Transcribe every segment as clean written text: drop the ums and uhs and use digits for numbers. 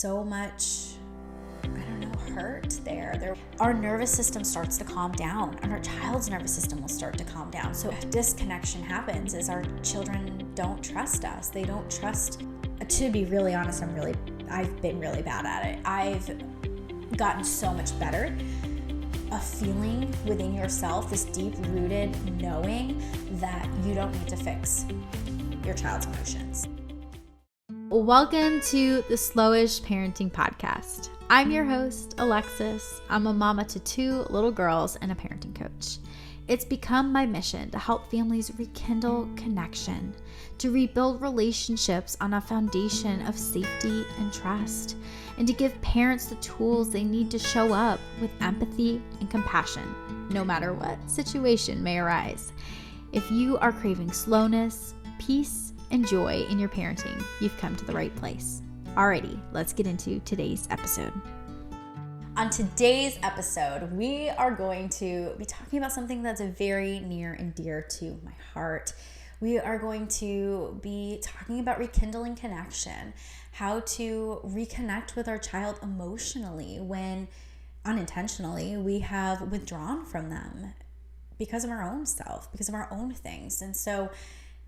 so much, hurt there. Our nervous system starts to calm down, and our child's nervous system will start to calm down. So disconnection happens is our children don't trust us. They don't trust. To be really honest, I've been really bad at it. I've gotten so much better. A feeling within yourself, this deep-rooted knowing that you don't need to fix your child's emotions. Welcome to the Slowish Parenting Podcast. I'm your host, Alexis. I'm a mama to 2 little girls and a parenting coach. It's become my mission to help families rekindle connection, to rebuild relationships on a foundation of safety and trust, and to give parents the tools they need to show up with empathy and compassion, no matter what situation may arise. If you are craving slowness, peace, and joy in your parenting, you've come to the right place. Alrighty, let's get into today's episode. On today's episode, we are going to be talking about something that's very near and dear to my heart. We are going to be talking about rekindling connection, how to reconnect with our child emotionally when unintentionally we have withdrawn from them because of our own self, because of our own things. And so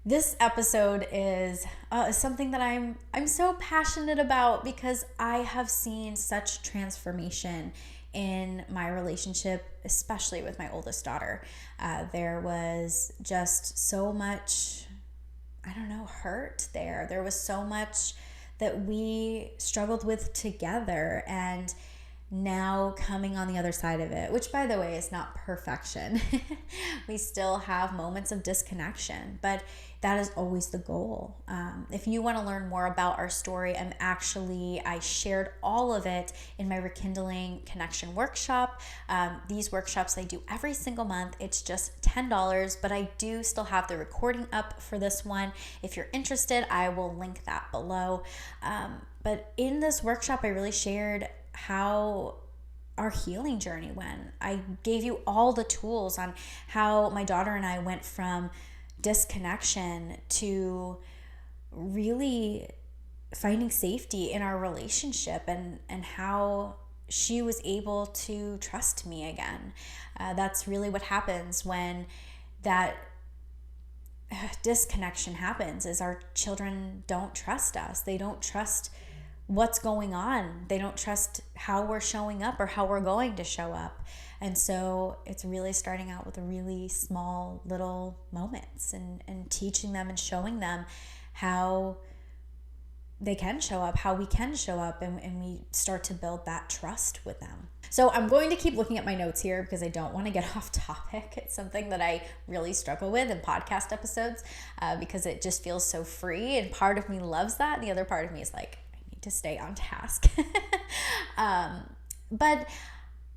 this episode is something that I'm so passionate about because I have seen such transformation in my relationship, especially with my oldest daughter. There was just so much, hurt there. There was so much that we struggled with together, and now coming on the other side of it, which by the way is not perfection. We still have moments of disconnection, but that is always the goal. If you want to learn more about our story, I shared all of it in my Rekindling Connection workshop. These workshops I do every single month. It's just $10, but I do still have the recording up for this one. If you're interested, I will link that below. But in this workshop, I really shared how our healing journey went. I gave you all the tools on how my daughter and I went from disconnection to really finding safety in our relationship and how she was able to trust me again. That's really what happens when that disconnection happens is our children don't trust us. They don't trust what's going on. They don't trust how we're showing up or how we're going to show up. And so it's really starting out with really small little moments and teaching them and showing them how they can show up, how we can show up, and we start to build that trust with them. So I'm going to keep looking at my notes here because I don't want to get off topic. It's something that I really struggle with in podcast episodes because it just feels so free, and part of me loves that, and the other part of me is like, to stay on task. But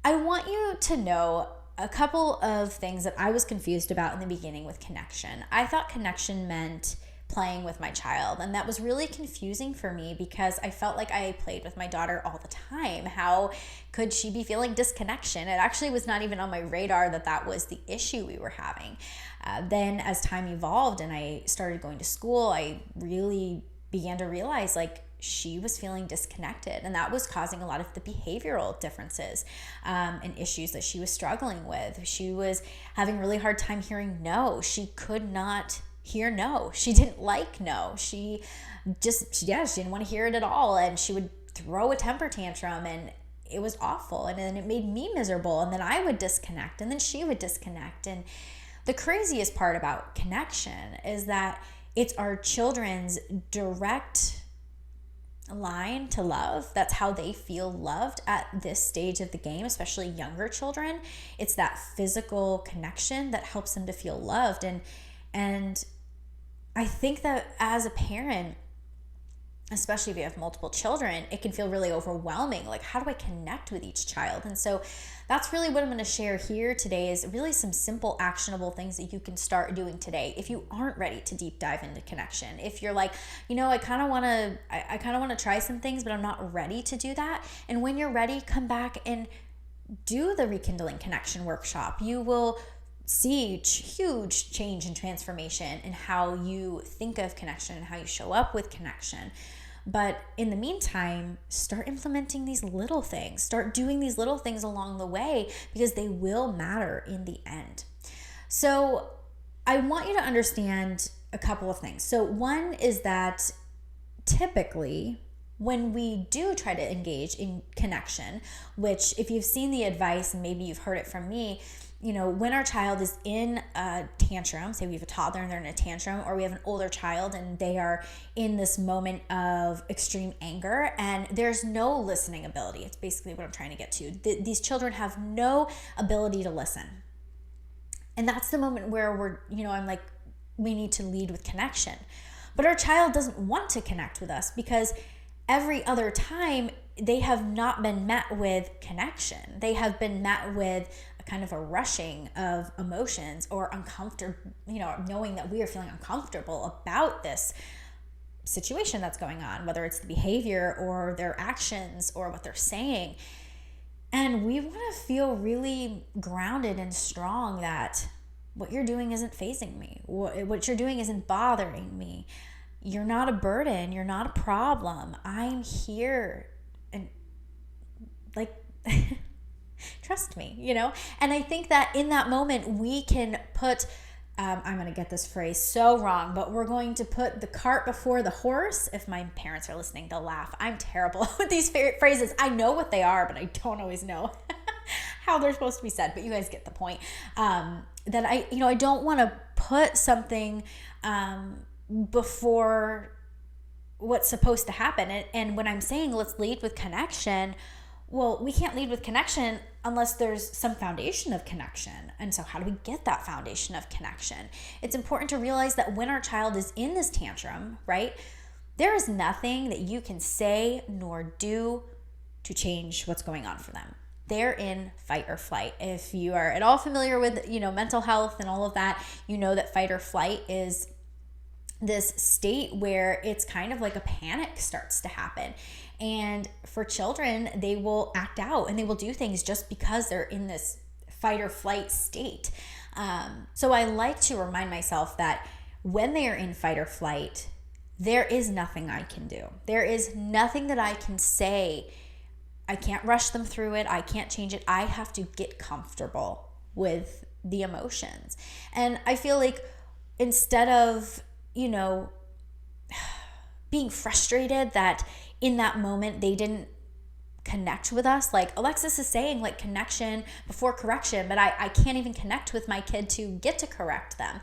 I want you to know a couple of things that I was confused about in the beginning with connection. I thought connection meant playing with my child, and that was really confusing for me because I felt like I played with my daughter all the time. How could she be feeling disconnection? It actually was not even on my radar that was the issue we were having. Then as time evolved and I started going to school, I really began to realize she was feeling disconnected, and that was causing a lot of the behavioral differences and issues that she was struggling with. She was having a really hard time hearing no. She could not hear no. She didn't like no. She didn't want to hear it at all, and she would throw a temper tantrum, and it was awful, and then it made me miserable, and then I would disconnect, and then she would disconnect. And the craziest part about connection is that it's our children's direct line to love. That's how they feel loved at this stage of the game, especially younger children. It's that physical connection that helps them to feel loved. And I think that as a parent, especially if you have multiple children, it can feel really overwhelming. Like, how do I connect with each child? And so that's really what I'm going to share here today, is really some simple, actionable things that you can start doing today if you aren't ready to deep dive into connection. If you're like, I kind of want to try some things, but I'm not ready to do that. And when you're ready, come back and do the Rekindling Connection workshop. You will see huge change and transformation in how you think of connection and how you show up with connection. But in the meantime, start implementing these little things. Start doing these little things along the way, because they will matter in the end. So I want you to understand a couple of things. So one is that typically when we do try to engage in connection, which if you've seen the advice and maybe you've heard it from me, when our child is in a tantrum, say we have a toddler and they're in a tantrum, or we have an older child and they are in this moment of extreme anger and there's no listening ability. It's basically what I'm trying to get to. These children have no ability to listen. And that's the moment where I'm like, we need to lead with connection. But our child doesn't want to connect with us because every other time they have not been met with connection. They have been met with a kind of a rushing of emotions or uncomfortable, knowing that we are feeling uncomfortable about this situation that's going on, whether it's the behavior or their actions or what they're saying. And we want to feel really grounded and strong that what you're doing isn't fazing me. What you're doing isn't bothering me. You're not a burden. You're not a problem. I'm here. And like, trust me, And I think that in that moment, we can put, I'm going to get this phrase so wrong, but we're going to put the cart before the horse. If my parents are listening, they'll laugh. I'm terrible with these phrases. I know what they are, but I don't always know how they're supposed to be said. But you guys get the point. That I don't want to put something before what's supposed to happen. And when I'm saying let's lead with connection, well, we can't lead with connection unless there's some foundation of connection. And so how do we get that foundation of connection? It's important to realize that when our child is in this tantrum, right, there is nothing that you can say nor do to change what's going on for them. They're in fight or flight. If you are at all familiar with, mental health and all of that, you know that fight or flight is this state where it's kind of like a panic starts to happen. And for children, they will act out and they will do things just because they're in this fight or flight state. So I like to remind myself that when they are in fight or flight, there is nothing I can do. There is nothing that I can say. I can't rush them through it. I can't change it. I have to get comfortable with the emotions. And I feel like instead of being frustrated that in that moment they didn't connect with us, like Alexis is saying, like connection before correction, but I can't even connect with my kid to get to correct them.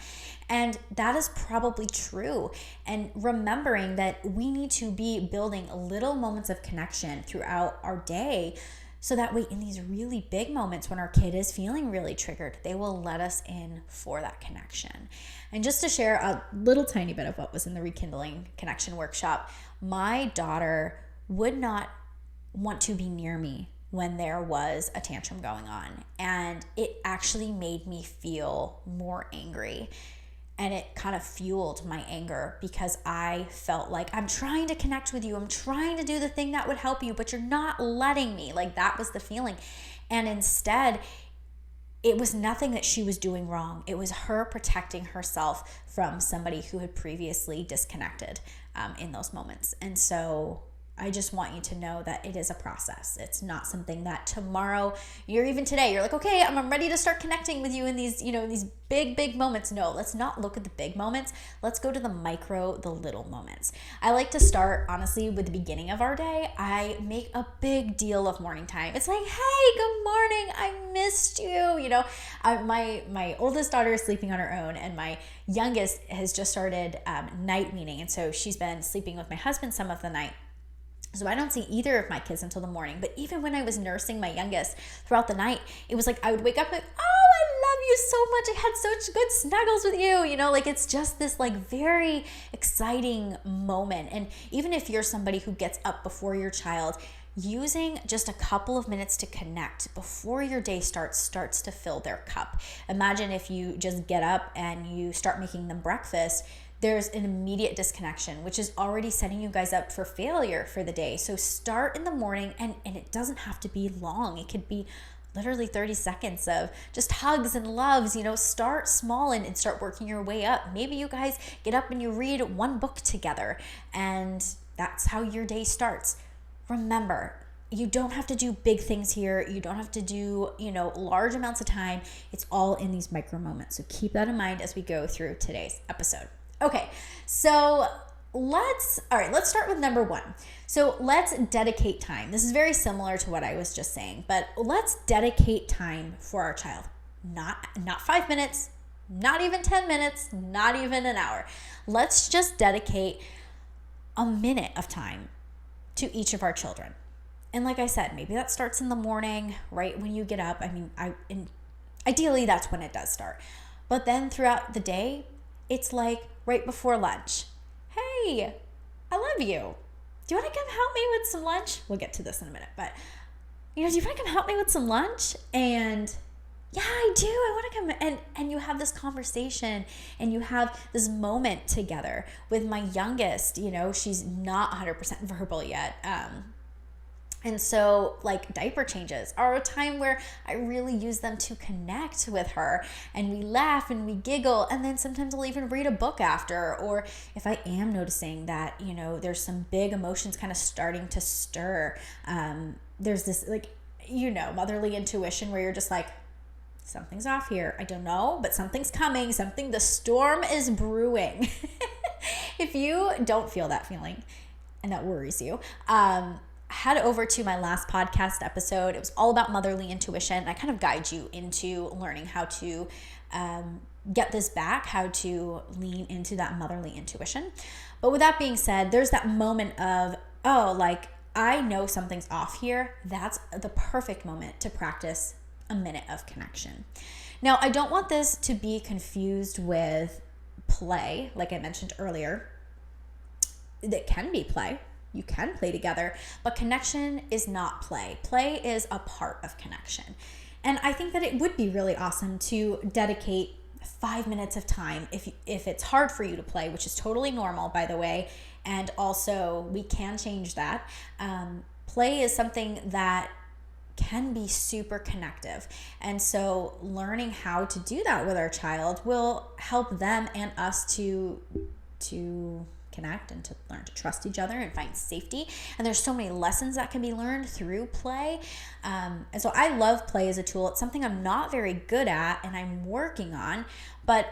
And that is probably true. And remembering that we need to be building little moments of connection throughout our day, so that way in these really big moments when our kid is feeling really triggered, they will let us in for that connection. And just to share a little tiny bit of what was in the Rekindling Connection workshop, my daughter would not want to be near me when there was a tantrum going on. And it actually made me feel more angry. And it kind of fueled my anger because I felt like I'm trying to connect with you. I'm trying to do the thing that would help you, but you're not letting me. Like that was the feeling. And instead, it was nothing that she was doing wrong. It was her protecting herself from somebody who had previously disconnected in those moments. And so I just want you to know that it is a process. It's not something that tomorrow, even today, you're like, okay, I'm ready to start connecting with you in these, these big moments. No, let's not look at the big moments. Let's go to the micro, the little moments. I like to start, honestly, with the beginning of our day. I make a big deal of morning time. It's like, hey, good morning. I missed you. My oldest daughter is sleeping on her own, and my youngest has just started night weaning. And so she's been sleeping with my husband some of the night. So I don't see either of my kids until the morning. But even when I was nursing my youngest throughout the night, it was like I would wake up like, oh, I love you so much. I had such good snuggles with you. Like it's just this like very exciting moment. And even if you're somebody who gets up before your child, using just a couple of minutes to connect before your day starts to fill their cup. Imagine if you just get up and you start making them breakfast. There's an immediate disconnection, which is already setting you guys up for failure for the day. So start in the morning, and it doesn't have to be long. It could be literally 30 seconds of just hugs and loves. Start small and start working your way up. Maybe you guys get up and you read one book together, and That's how your day starts. Remember, you don't have to do big things here. You don't have to do, large amounts of time. It's all in these micro moments. So keep that in mind as we go through today's episode. Okay, so let's start with number 1. So let's dedicate time. This is very similar to what I was just saying, but let's dedicate time for our child. Not 5 minutes, not even 10 minutes, not even an hour. Let's just dedicate a minute of time to each of our children. And like I said, maybe that starts in the morning, right when you get up. I mean, ideally that's when it does start. But then throughout the day, it's like right before lunch. Hey, I love you. Do you want to come help me with some lunch? We'll get to this in a minute, but do you want to come help me with some lunch? And yeah, I do. I want to come. And you have this conversation and you have this moment together. With my youngest, she's not 100% verbal yet. And so diaper changes are a time where I really use them to connect with her, and we laugh and we giggle, and then sometimes I'll even read a book after. Or if I am noticing that, there's some big emotions kind of starting to stir, there's this motherly intuition where you're just like, something's off here. I don't know, but something's coming. The storm is brewing. If you don't feel that feeling and that worries you, head over to my last podcast episode. It was all about motherly intuition. I kind of guide you into learning how to get this back, how to lean into that motherly intuition. But with that being said, there's that moment of, I know something's off here. That's the perfect moment to practice a minute of connection. Now, I don't want this to be confused with play, like I mentioned earlier. That can be play. You can play together, but connection is not play. Play is a part of connection. And I think that it would be really awesome to dedicate 5 minutes of time if it's hard for you to play, which is totally normal, by the way. And also, we can change that. Play is something that can be super connective. And so learning how to do that with our child will help them and us to connect and to learn to trust each other and find safety. And there's so many lessons that can be learned through play. And so I love play as a tool. It's something I'm not very good at and I'm working on. But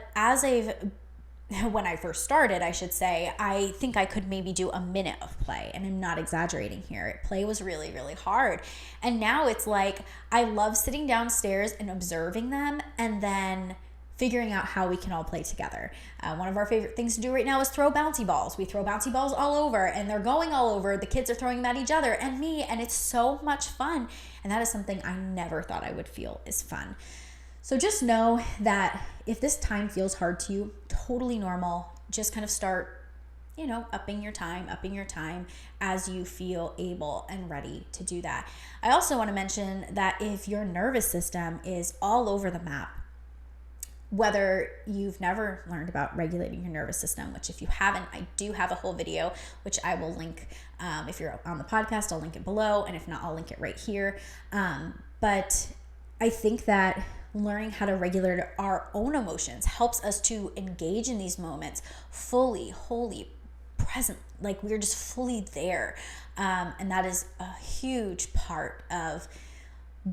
when I first started, I should say, I think I could maybe do a minute of play, and I'm not exaggerating here. Play was really, really hard. And now it's like, I love sitting downstairs and observing them and then figuring out how we can all play together. One of our favorite things to do right now is throw bouncy balls. We throw bouncy balls all over and they're going all over. The kids are throwing them at each other and me, and it's so much fun. And that is something I never thought I would feel is fun. So just know that if this time feels hard to you, totally normal. Just kind of start, upping your time as you feel able and ready to do that. I also want to mention that if your nervous system is all over the map, whether you've never learned about regulating your nervous system, which if you haven't, I do have a whole video, which I will link. If you're on the podcast, I'll link it below. And if not, I'll link it right here. But I think that learning how to regulate our own emotions helps us to engage in these moments fully, wholly present, like we're just fully there. And that is a huge part of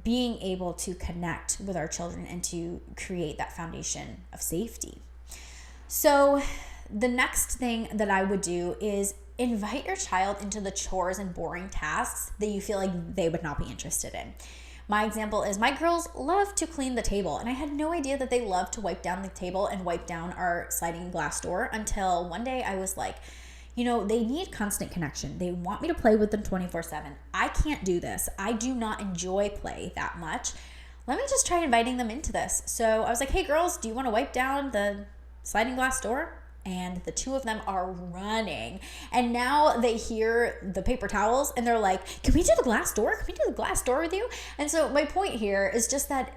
being able to connect with our children and to create that foundation of safety. So the next thing that I would do is invite your child into the chores and boring tasks that you feel like they would not be interested in. My example is my girls love to clean the table, and I had no idea that they love to wipe down the table and wipe down our sliding glass door until one day I was like, they need constant connection. They want me to play with them 24/7. I can't do this. I do not enjoy play that much. Let me just try inviting them into this. So I was like, hey girls, do you want to wipe down the sliding glass door? And the two of them are running. And now they hear the paper towels and they're like, can we do the glass door? Can we do the glass door with you? And so my point here is just that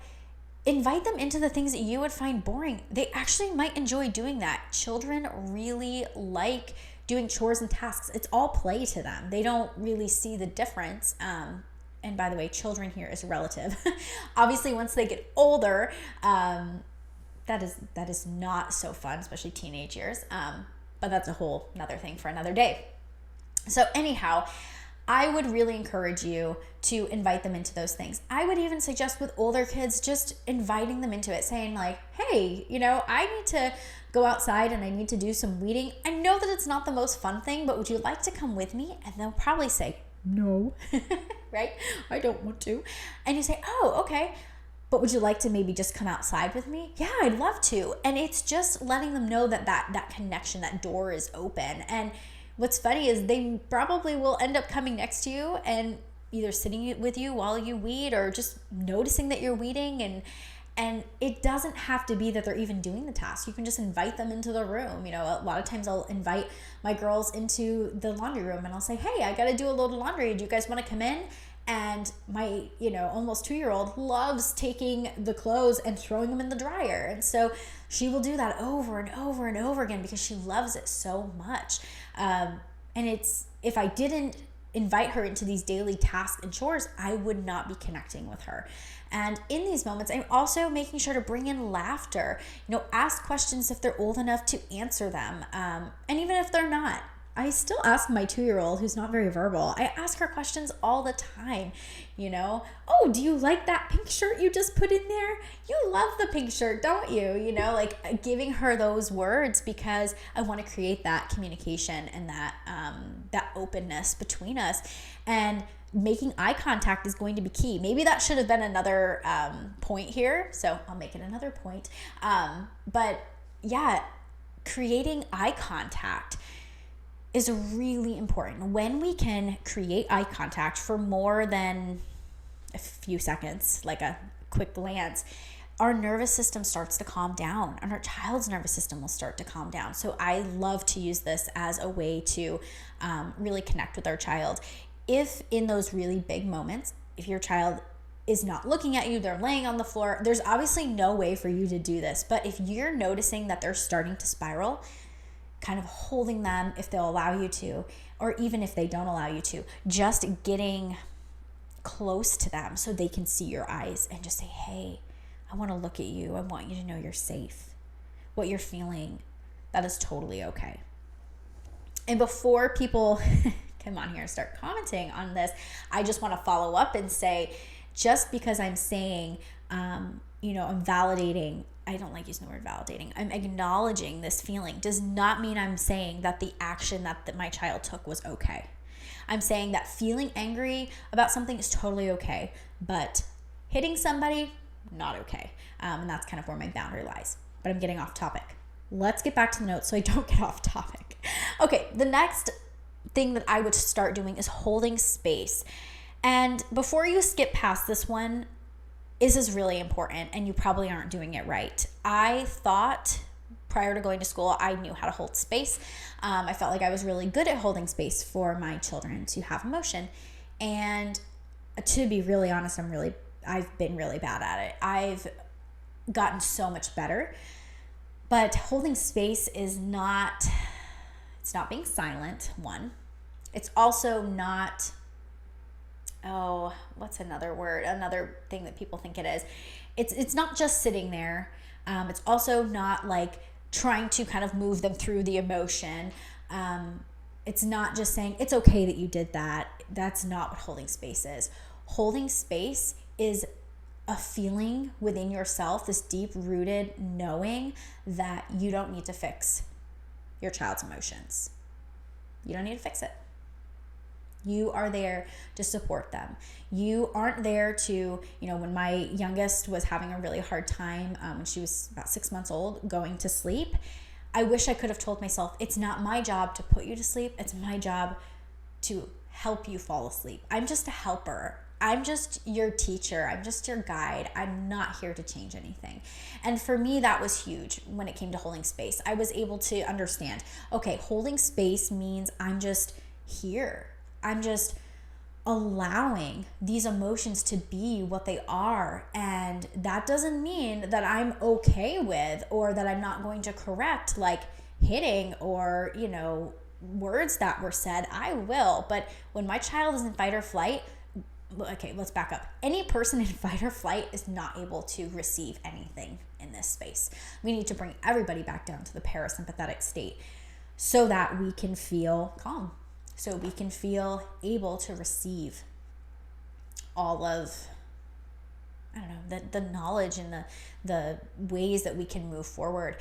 invite them into the things that you would find boring. They actually might enjoy doing that. Children really like doing chores and tasks. It's all play to them. They don't really see the difference. And by the way, children here is relative. Obviously, once they get older, that is not so fun, especially teenage years. But that's a whole another thing for another day. So anyhow, I would really encourage you to invite them into those things. I would even suggest with older kids, just inviting them into it, saying like, hey, I need to go outside and I need to do some weeding. I know that it's not the most fun thing, but would you like to come with me? And they'll probably say, no, right? I don't want to. And you say, oh, okay. But would you like to maybe just come outside with me? Yeah, I'd love to. And it's just letting them know that connection, that door is open. And what's funny is they probably will end up coming next to you and either sitting with you while you weed or just noticing that you're weeding. And it doesn't have to be that they're even doing the task. You can just invite them into the room. A lot of times I'll invite my girls into the laundry room and I'll say, hey, I got to do a load of laundry. Do you guys want to come in? And my, almost 2-year-old loves taking the clothes and throwing them in the dryer. And so she will do that over and over and over again because she loves it so much. And if I didn't invite her into these daily tasks and chores, I would not be connecting with her. And in these moments, I'm also making sure to bring in laughter, ask questions if they're old enough to answer them. And even if they're not, I still ask my 2-year-old, who's not very verbal, I ask her questions all the time, oh, do you like that pink shirt you just put in there? You love the pink shirt, don't you? Like giving her those words because I want to create that communication and that openness between us. And making eye contact is going to be key. Maybe that should have been another point here, so I'll make it another point. But yeah, creating eye contact is really important. When we can create eye contact for more than a few seconds, like a quick glance, our nervous system starts to calm down and our child's nervous system will start to calm down. So I love to use this as a way to really connect with our child. If in those really big moments, if your child is not looking at you, they're laying on the floor, there's obviously no way for you to do this. But if you're noticing that they're starting to spiral, kind of holding them if they'll allow you to, or even if they don't allow you to, just getting close to them so they can see your eyes and just say, hey, I want to look at you. I want you to know you're safe. What you're feeling, that is totally okay. And before people come on here and start commenting on this, I just want to follow up and say, just because I'm saying, I'm validating, I don't like using the word validating, I'm acknowledging this feeling, does not mean I'm saying that the action that my child took was okay. I'm saying that feeling angry about something is totally okay, but hitting somebody, not okay. And that's kind of where my boundary lies. But I'm getting off topic. Let's get back to the notes so I don't get off topic. Okay, the next thing that I would start doing is holding space. And before you skip past this one, this is really important and you probably aren't doing it right. I thought prior to going to school, I knew how to hold space. I felt like I was really good at holding space for my children to have emotion. And to be really honest, I've been really bad at it. I've gotten so much better, but holding space is not, it's not being silent, one. It's also not, what's another word? Another thing that people think it is. It's not just sitting there. It's also not like trying to kind of move them through the emotion. It's not just saying, it's okay that you did that. That's not what holding space is. Holding space is a feeling within yourself, this deep-rooted knowing that you don't need to fix your child's emotions. You don't need to fix it. You are there to support them. You aren't there to, when my youngest was having a really hard time, when she was about 6 months old, going to sleep, I wish I could have told myself, it's not my job to put you to sleep. It's my job to help you fall asleep. I'm just a helper. I'm just your teacher. I'm just your guide. I'm not here to change anything. And for me, that was huge when it came to holding space. I was able to understand, okay, holding space means I'm just here. I'm just allowing these emotions to be what they are. And that doesn't mean that I'm okay with or that I'm not going to correct, like hitting or, words that were said. I will. But when my child is in fight or flight, okay, let's back up. Any person in fight or flight is not able to receive anything in this space. We need to bring everybody back down to the parasympathetic state so that we can feel calm. so we can feel able to receive all of, I don't know, the knowledge and the ways that we can move forward,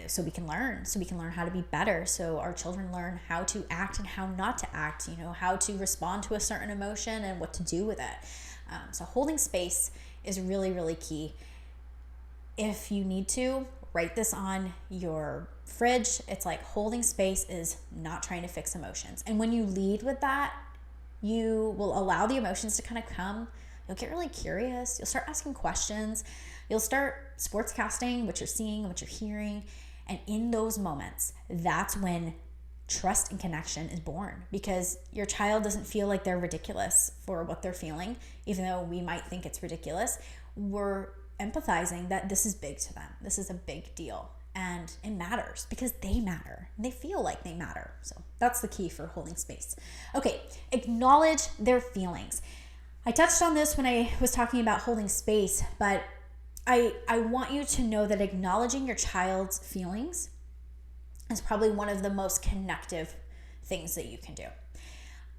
so we can learn how to be better, so our children learn how to act and how not to act, how to respond to a certain emotion and what to do with it. So holding space is really, really key. If you need to, write this on your fridge. It's like holding space is not trying to fix emotions. And when you lead with that, you will allow the emotions to kind of come. You'll get really curious. You'll start asking questions. You'll start sportscasting what you're seeing, what you're hearing. And in those moments, that's when trust and connection is born, because your child doesn't feel like they're ridiculous for what they're feeling, even though we might think it's ridiculous. We're empathizing that this is big to them. This is a big deal. And it matters because they matter. They feel like they matter. So that's the key for holding space. Okay, acknowledge their feelings. I touched on this when I was talking about holding space, but I want you to know that acknowledging your child's feelings is probably one of the most connective things that you can do.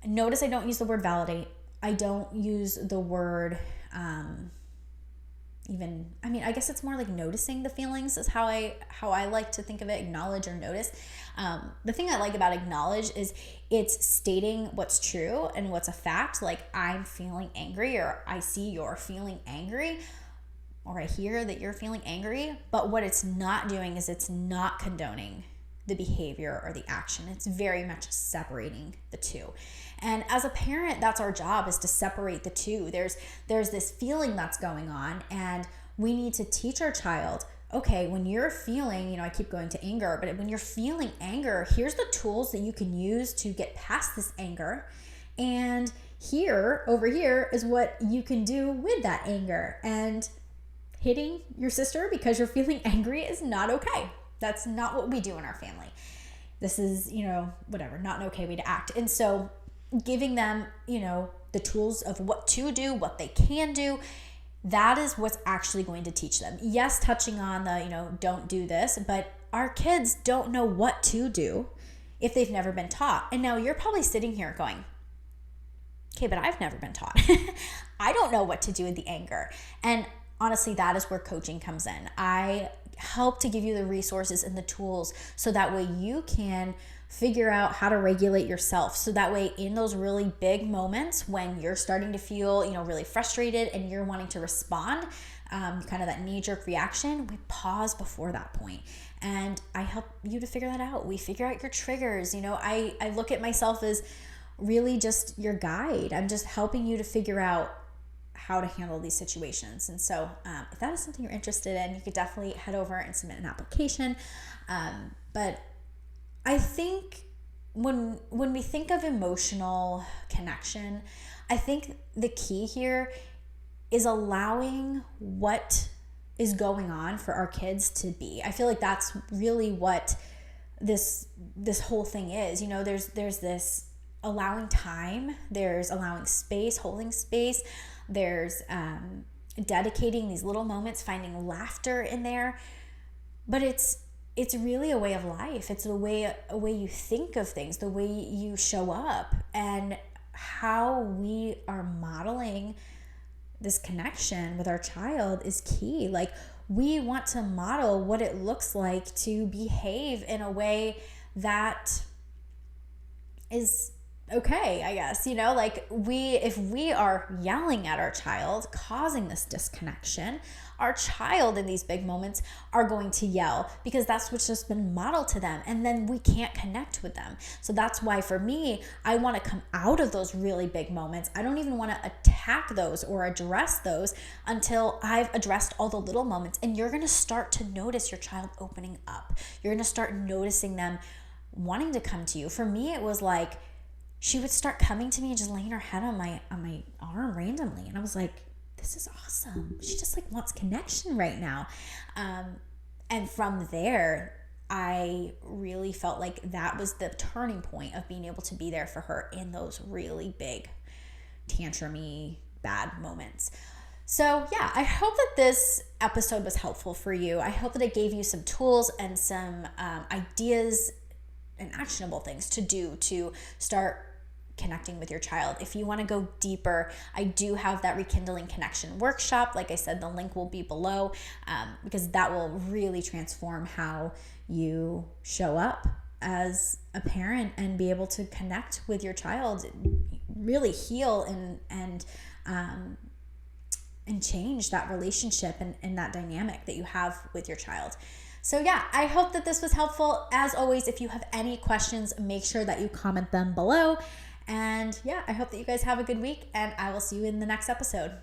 Notice I don't use the word validate. I don't use the word I guess it's more like noticing the feelings is how I like to think of it, acknowledge or notice. The thing I like about acknowledge is it's stating what's true and what's a fact. Like, I'm feeling angry, or I see you're feeling angry, or I hear that you're feeling angry. But what it's not doing is it's not condoning the behavior or the action. It's very much separating the two. And as a parent, that's our job, is to separate the two. There's this feeling that's going on, and we need to teach our child, okay, when you're feeling, I keep going to anger, but when you're feeling anger, here's the tools that you can use to get past this anger. And over here is what you can do with that anger. And hitting your sister because you're feeling angry is not okay. That's not what we do in our family. This is, not an okay way to act. And so giving them, the tools of what to do, what they can do, that is what's actually going to teach them. Yes, touching on the, don't do this, but our kids don't know what to do if they've never been taught. And now you're probably sitting here going, okay, but I've never been taught. I don't know what to do with the anger. And honestly, that is where coaching comes in. I help to give you the resources and the tools so that way you can figure out how to regulate yourself. So that way, in those really big moments when you're starting to feel, really frustrated and you're wanting to respond, kind of that knee-jerk reaction, we pause before that point. And I help you to figure that out. We figure out your triggers. I look at myself as really just your guide. I'm just helping you to figure out how to handle these situations. And so if that is something you're interested in, you could definitely head over and submit an application. But I think when we think of emotional connection, I think the key here is allowing what is going on for our kids to be. I feel like that's really what this whole thing is. There's this allowing time, there's allowing space, holding space, there's dedicating these little moments, finding laughter in there. But it's really a way of life. It's a way you think of things, the way you show up, and how we are modeling this connection with our child is key. Like, we want to model what it looks like to behave in a way that is okay, I guess, if we are yelling at our child, causing this disconnection, our child in these big moments are going to yell because that's what's just been modeled to them. And then we can't connect with them. So that's why for me, I want to come out of those really big moments. I don't even want to attack those or address those until I've addressed all the little moments. And you're going to start to notice your child opening up. You're going to start noticing them wanting to come to you. For me, it was like, she would start coming to me and just laying her head on my arm randomly. And I was like, this is awesome. She just wants connection right now. And from there, I really felt like that was the turning point of being able to be there for her in those really big, tantrumy, bad moments. So yeah, I hope that this episode was helpful for you. I hope that it gave you some tools and some ideas and actionable things to do to start connecting with your child. If you want to go deeper, I do have that Rekindling Connection workshop. Like I said, the link will be below, because that will really transform how you show up as a parent and be able to connect with your child, really heal and change that relationship and that dynamic that you have with your child. So yeah, I hope that this was helpful. As always, if you have any questions, make sure that you comment them below. And yeah, I hope that you guys have a good week, and I will see you in the next episode.